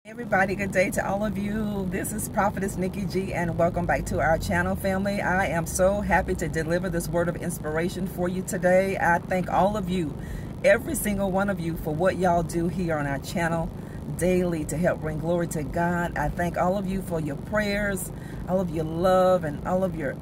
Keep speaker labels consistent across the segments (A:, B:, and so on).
A: Everybody, good day to all of you. This is Prophetess Nikki G, and welcome back to our channel, family. I am so happy to deliver this word of inspiration for you today. I thank all of you, every single one of you, for what y'all do here on our channel daily to help bring glory to God. I thank all of you for your prayers, all of your love, and all of your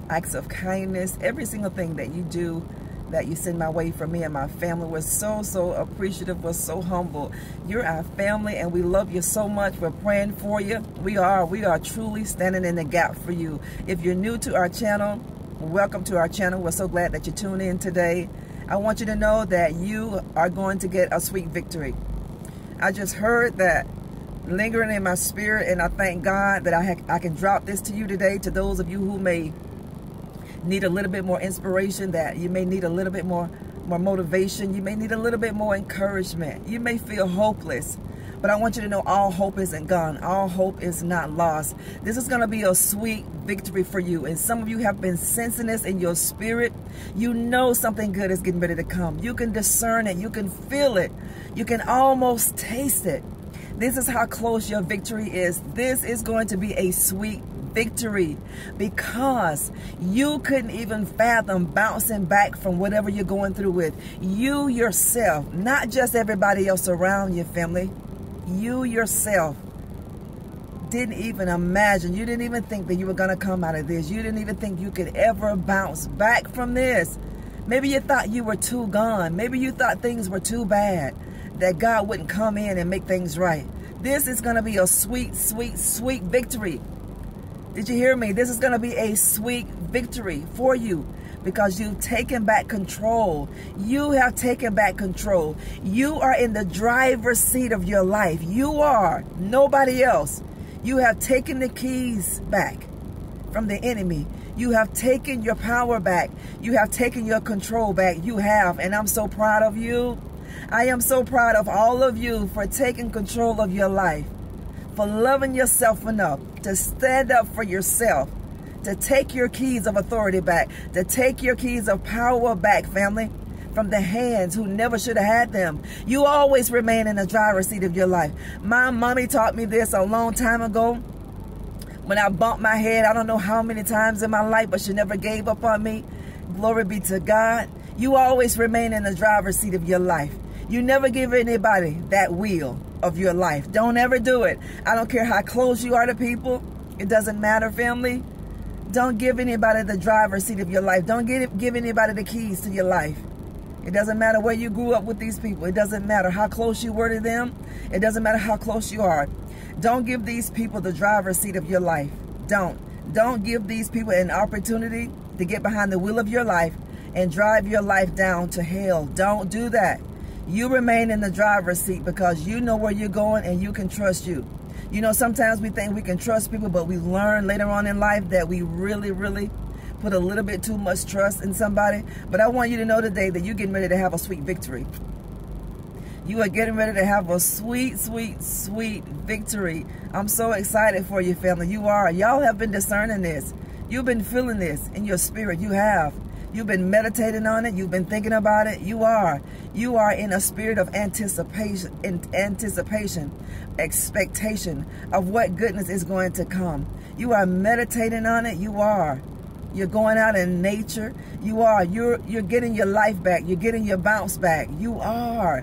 A: acts of kindness. Every single thing that you do, that you send my way for me and my family. We're so appreciative. We're so humble. You're our family and we love you so much. We're praying for you. We are truly standing in the gap for you. If you're new to our channel, welcome to our channel. We're so glad that you tuned in today. I want you to know that you are going to get a sweet victory. I just heard that lingering in my spirit, and I thank God that I can drop this to you today, to those of you who may need a little bit more inspiration, that you may need a little bit more motivation, you may need a little bit more encouragement, you may feel hopeless, but I want you to know all hope isn't gone. All hope is not lost. This is going to be a sweet victory for you, and some of you have been sensing this in your spirit. You know something good is getting ready to come. You can discern it, you can feel it, you can almost taste it. This is how close your victory is. This is going to be a sweet victory, because you couldn't even fathom bouncing back from whatever you're going through with. You yourself, not just everybody else around you, family. You yourself didn't even imagine, you didn't even think that you were going to come out of this. You didn't even think you could ever bounce back from this. Maybe you thought you were too gone. Maybe you thought things were too bad, that God wouldn't come in and make things right. This is going to be a sweet victory. Did you hear me? This is going to be a sweet victory for you, because you've taken back control. You have taken back control. You are in the driver's seat of your life. You are, nobody else. You have taken the keys back from the enemy. You have taken your power back. You have taken your control back. You have, and I'm so proud of you. I am so proud of all of you for taking control of your life, for loving yourself enough to stand up for yourself, to take your keys of authority back, to take your keys of power back, family, from the hands who never should have had them. You always remain in the driver's seat of your life. My mommy taught me this a long time ago. When I bumped my head, I don't know how many times in my life, but she never gave up on me. Glory be to God. You always remain in the driver's seat of your life. You never give anybody that wheel of your life. Don't ever do it. I don't care how close you are to people. It doesn't matter, family. Don't give anybody the driver's seat of your life. Don't give anybody the keys to your life. It doesn't matter where you grew up with these people. It doesn't matter how close you were to them. It doesn't matter how close you are. Don't give these people the driver's seat of your life. Don't give these people an opportunity to get behind the wheel of your life and drive your life down to hell. Don't do that. You remain in the driver's seat, because you know where you're going and you can trust you. You know, sometimes we think we can trust people, but we learn later on in life that we really put a little bit too much trust in somebody. But I want you to know today that you're getting ready to have a sweet victory. You are getting ready to have a sweet victory. I'm so excited for you, family. You are. Y'all have been discerning this. You've been feeling this in your spirit. You have. You've been meditating on it. You've been thinking about it. You are in a spirit of anticipation, expectation of what goodness is going to come. You are meditating on it. You're going out in nature. You're getting your life back. You're getting your bounce back. You are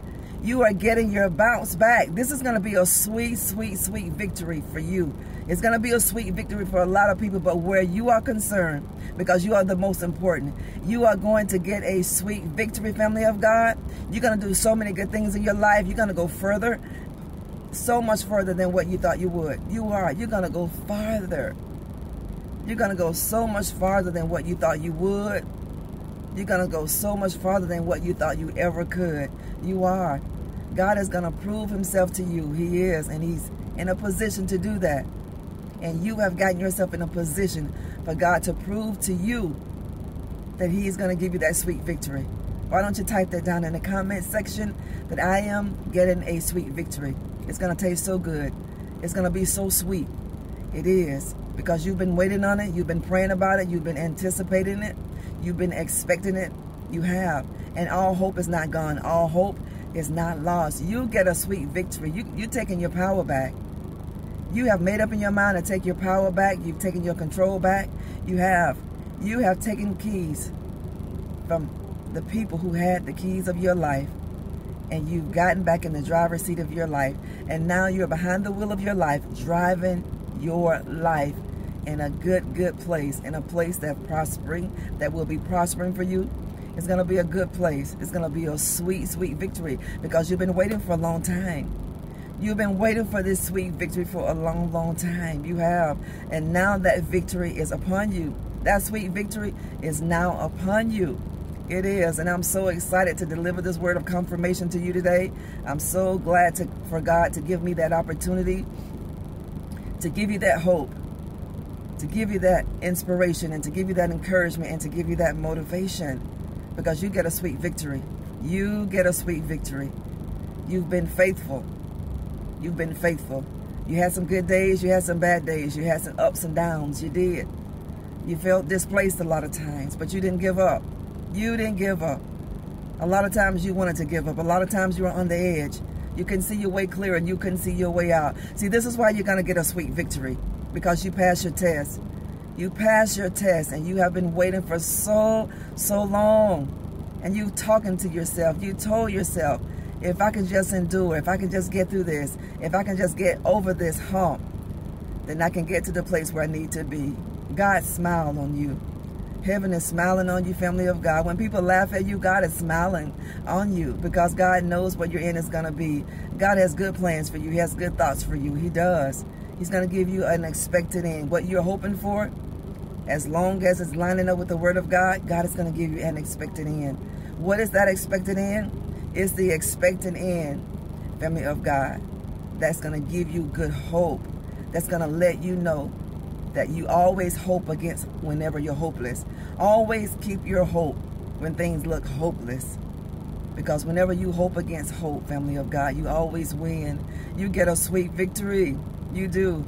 A: getting your bounce back. This is going to be a sweet victory for you. It's going to be a sweet victory for a lot of people, but where you are concerned, because you are the most important, you are going to get a sweet victory, family of God. You're going to do so many good things in your life. You're going to go further, so much further than what you thought you would. You're going to go farther. You're going to go so much farther than what you thought you would. You're going to go so much farther than what you thought you ever could. You are. God is going to prove himself to you. He is, and he's in a position to do that. And you have gotten yourself in a position for God to prove to you that he is going to give you that sweet victory. Why don't you type that down in the comment section, that I am getting a sweet victory. It's going to taste so good. It's going to be so sweet. It is, because you've been waiting on it. You've been praying about it. You've been anticipating it. You've been expecting it. You have. And all hope is not gone. All hope is not lost. You get a sweet victory. You're taking your power back. You have made up in your mind to take your power back. You've taken your control back. You have taken keys from the people who had the keys of your life, and you've gotten back in the driver's seat of your life. And now you're behind the wheel of your life, driving your life in a good place, in a place that will be prospering for you. It's going to be a good place. It's going to be a sweet victory, because you've been waiting for a long time. You've been waiting for this sweet victory for a long time. You have. And now that victory is upon you. That sweet victory is now upon you. It is. And I'm so excited to deliver this word of confirmation to you today. I'm so glad for God to give me that opportunity, to give you that hope, to give you that inspiration, and to give you that encouragement, and to give you that motivation, because you get a sweet victory. You get a sweet victory. You've been faithful. You've been faithful. You had some good days. You had some bad days. You had some ups and downs. You did. You felt displaced a lot of times, but you didn't give up. You didn't give up. A lot of times you wanted to give up. A lot of times you were on the edge. You couldn't see your way clear, and you couldn't see your way out. See, this is why you're going to get a sweet victory, because you passed your test. You passed your test, and you have been waiting for so long. And you talking to yourself. You told yourself, if I can just endure, if I can just get through this, if I can just get over this hump, then I can get to the place where I need to be. God smiled on you. Heaven is smiling on you, family of God. When people laugh at you, God is smiling on you, because God knows what your end is going to be. God has good plans for you. He has good thoughts for you. He does. He's going to give you an expected end. What you're hoping for, as long as it's lining up with the word of God, God is going to give you an expected end. What is that expected end? It's the expected end, family of God, that's going to give you good hope. That's going to let you know that you always hope against whenever you're hopeless. Always keep your hope when things look hopeless. Because whenever you hope against hope, family of God, you always win. You get a sweet victory. You do.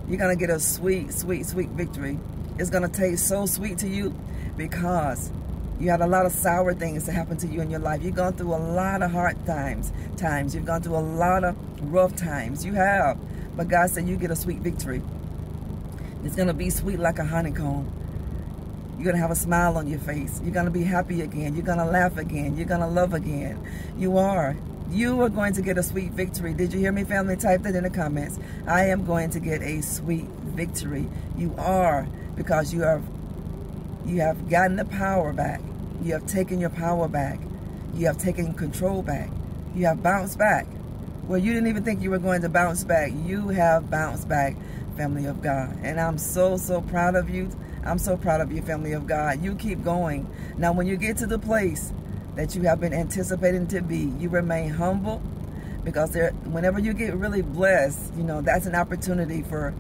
A: You're going to get a sweet victory. It's going to taste so sweet to you, because you had a lot of sour things to happen to you in your life. You've gone through a lot of hard times. You've gone through a lot of rough times. You have. But God said you get a sweet victory. It's going to be sweet like a honeycomb. You're going to have a smile on your face. You're going to be happy again. You're going to laugh again. You're going to love again. You are. You are going to get a sweet victory. Did you hear me, family? Type that in the comments. I am going to get a sweet victory. You are, because you have gotten the power back. You have taken your power back. You have taken control back. You have bounced back. Well, you didn't even think you were going to bounce back. You have bounced back, family of God. And I'm so proud of you. I'm so proud of you, family of God. You keep going. Now, when you get to the place that you have been anticipating to be, you remain humble, because whenever you get really blessed, that's an opportunity for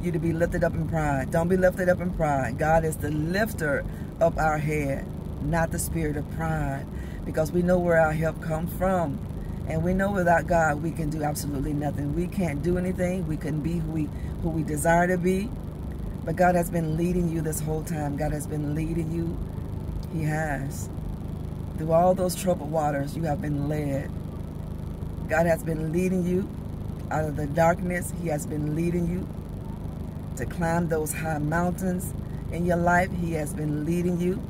A: you to be lifted up in pride. Don't be lifted up in pride. God is the lifter of our head, not the spirit of pride, because we know where our help comes from. And we know without God, we can do absolutely nothing. We can't do anything. We couldn't be who we desire to be. But God has been leading you this whole time. God has been leading you. He has. Through all those troubled waters, you have been led. God has been leading you out of the darkness. He has been leading you to climb those high mountains in your life. He has been leading you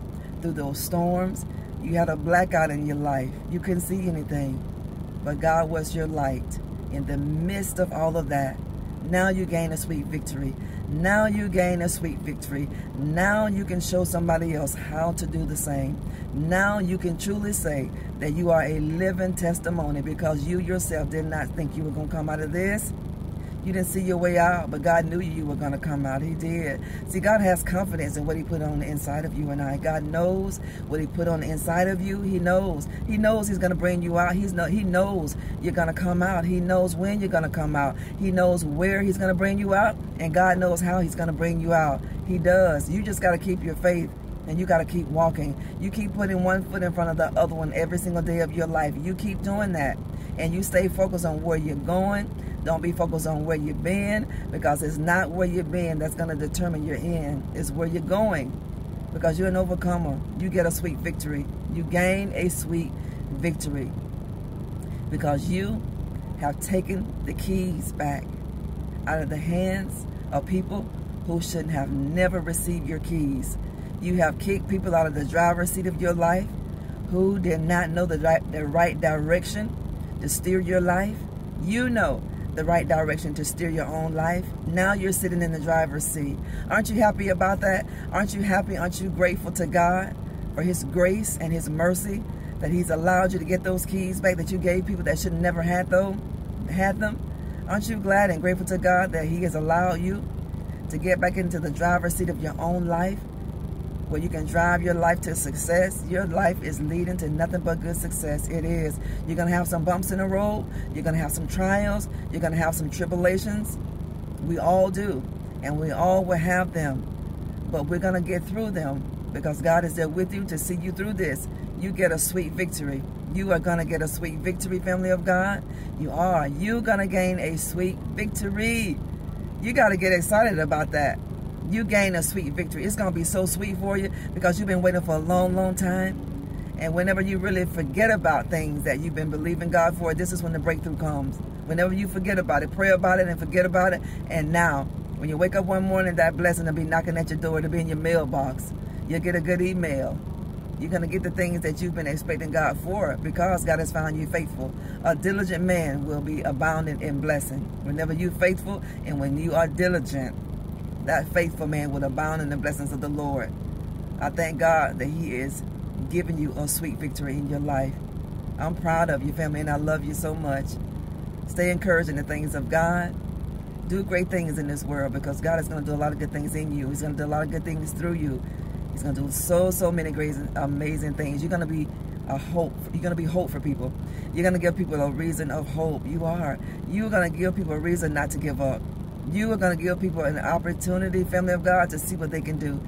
A: through those storms. You had a blackout in your life. You couldn't see anything. But God was your light in the midst of all of that. Now you gain a sweet victory. Now you gain a sweet victory. Now you can show somebody else how to do the same. Now you can truly say that you are a living testimony, because you yourself did not think you were going to come out of this. You didn't see your way out, but God knew you were going to come out. He did. See, God has confidence in what he put on the inside of you and I. God knows what he put on the inside of you. He knows. He knows he's going to bring you out. He knows you're going to come out. He knows when you're going to come out. He knows where he's going to bring you out, and God knows how he's going to bring you out. He does. You just got to keep your faith, and you got to keep walking. You keep putting one foot in front of the other one every single day of your life. You keep doing that, and you stay focused on where you're going. Don't be focused on where you've been, because it's not where you've been that's going to determine your end. It's where you're going, because you're an overcomer. You get a sweet victory. You gain a sweet victory, because you have taken the keys back out of the hands of people who should have never received your keys. You have kicked people out of the driver's seat of your life who did not know the right direction to steer your life. You know the right direction to steer your own life. Now you're sitting in the driver's seat. Aren't you happy about that? Aren't you happy? Aren't you grateful to God for His grace and His mercy that He's allowed you to get those keys back that you gave people that should never had them? Aren't you glad and grateful to God that He has allowed you to get back into the driver's seat of your own life, where you can drive your life to success? Your life is leading to nothing but good success. It is. You're going to have some bumps in the road. You're going to have some trials. You're going to have some tribulations. We all do. And we all will have them. But we're going to get through them because God is there with you to see you through this. You get a sweet victory. You are going to get a sweet victory, family of God. You are. You're going to gain a sweet victory. You got to get excited about that. You gain a sweet victory. It's going to be so sweet for you because you've been waiting for a long, long time. And whenever you really forget about things that you've been believing God for, this is when the breakthrough comes. Whenever you forget about it, pray about it and forget about it. And now, when you wake up one morning, that blessing will be knocking at your door. It'll be in your mailbox. You'll get a good email. You're going to get the things that you've been expecting God for because God has found you faithful. A diligent man will be abounding in blessing. Whenever you're faithful and when you are diligent, that faithful man will abound in the blessings of the Lord. I thank God that He is giving you a sweet victory in your life. I'm proud of you, family, and I love you so much. Stay encouraged in the things of God. Do great things in this world because God is going to do a lot of good things in you. He's going to do a lot of good things through you. He's going to do so many great, amazing things. You're going to be a hope. You're going to be hope for people. You're going to give people a reason of hope. You are. You're going to give people a reason not to give up. You are going to give people an opportunity, family of God, to see what they can do.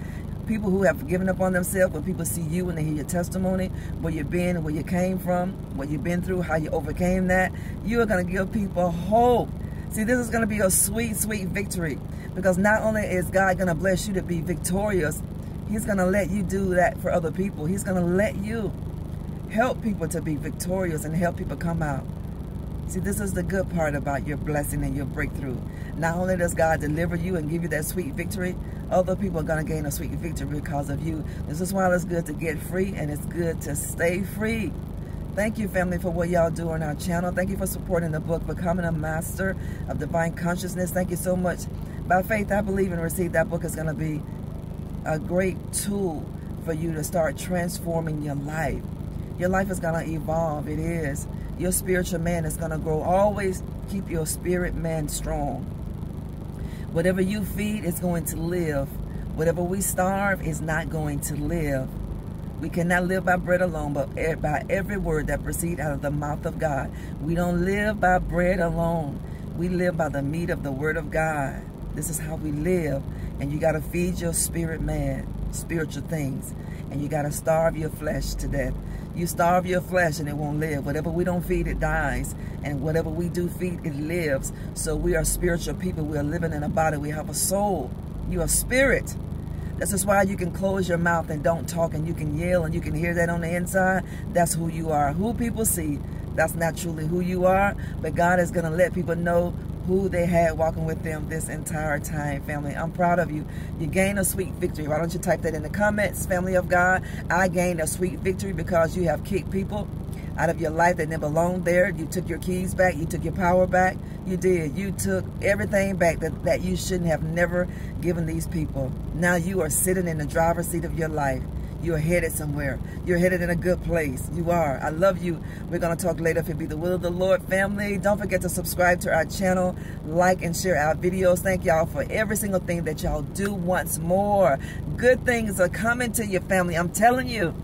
A: People who have given up on themselves, when people see you and they hear your testimony, where you've been, where you came from, what you've been through, how you overcame that, you are going to give people hope. See, this is going to be a sweet, sweet victory because not only is God going to bless you to be victorious, He's going to let you do that for other people. He's going to let you help people to be victorious and help people come out. See, this is the good part about your blessing and your breakthrough. Not only does God deliver you and give you that sweet victory, other people are going to gain a sweet victory because of you. This is why it's good to get free and it's good to stay free. Thank you, family, for what y'all do on our channel. Thank you for supporting the book, Becoming a Master of Divine Consciousness. Thank you so much. By faith, I believe and receive that book is going to be a great tool for you to start transforming your life. Your life is going to evolve. It is. Your spiritual man is going to grow. Always keep your spirit man strong. Whatever you feed is going to live. Whatever we starve is not going to live. We cannot live by bread alone, but by every word that proceeds out of the mouth of God. We don't live by bread alone. We live by the meat of the word of God. This is how we live. And you got to feed your spirit man spiritual things. And you got to starve your flesh to death. You starve your flesh and it won't live. Whatever we don't feed, it dies. And whatever we do feed, it lives. So we are spiritual people. We are living in a body. We have a soul. You are spirit. This is why you can close your mouth and don't talk, and you can yell and you can hear that on the inside. That's who you are. Who people see, that's not truly who you are. But God is going to let people know who they had walking with them this entire time, family. I'm proud of you. You gain a sweet victory. Why don't you type that in the comments, family of God? I gained a sweet victory because you have kicked people out of your life that never belonged there. You took your keys back. You took your power back. You did. You took everything back that you shouldn't have never given these people. Now you are sitting in the driver's seat of your life. You are headed somewhere. You're headed in a good place. You are. I love you. We're going to talk later if it be the will of the Lord, family. Don't forget to subscribe to our channel, like and share our videos. Thank y'all for every single thing that y'all do once more. Good things are coming to your family. I'm telling you.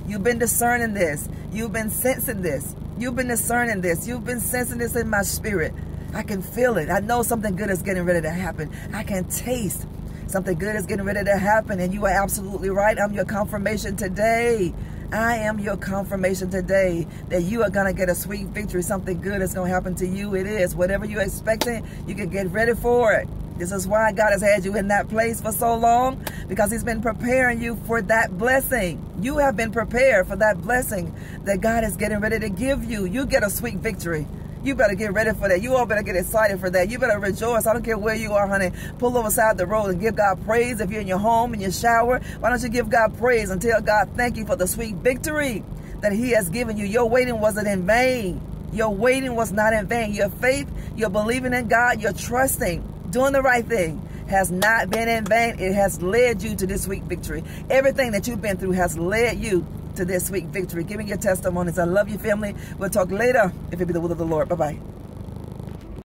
A: You've been discerning this. You've been sensing this. You've been discerning this. You've been sensing this in my spirit. I can feel it. I know something good is getting ready to happen. I can taste something good is getting ready to happen, and you are absolutely right. I'm your confirmation today. I am your confirmation today that you are going to get a sweet victory. Something good is going to happen to you. It is. Whatever you're expecting, you can get ready for it. This is why God has had you in that place for so long, because He's been preparing you for that blessing. You have been prepared for that blessing that God is getting ready to give you. You get a sweet victory. You better get ready for that. You all better get excited for that. You better rejoice. I don't care where you are, honey. Pull over side the road and give God praise. If you're in your home, in your shower, why don't you give God praise and tell God thank you for the sweet victory that he has given you. Your waiting wasn't in vain. Your waiting was not in vain. Your faith, your believing in God, your trusting, doing the right thing has not been in vain. It has led you to this sweet victory. Everything that you've been through has led you to this sweet victory. Give me your testimonies. I love you, family. We'll talk later if it be the will of the Lord. Bye-bye.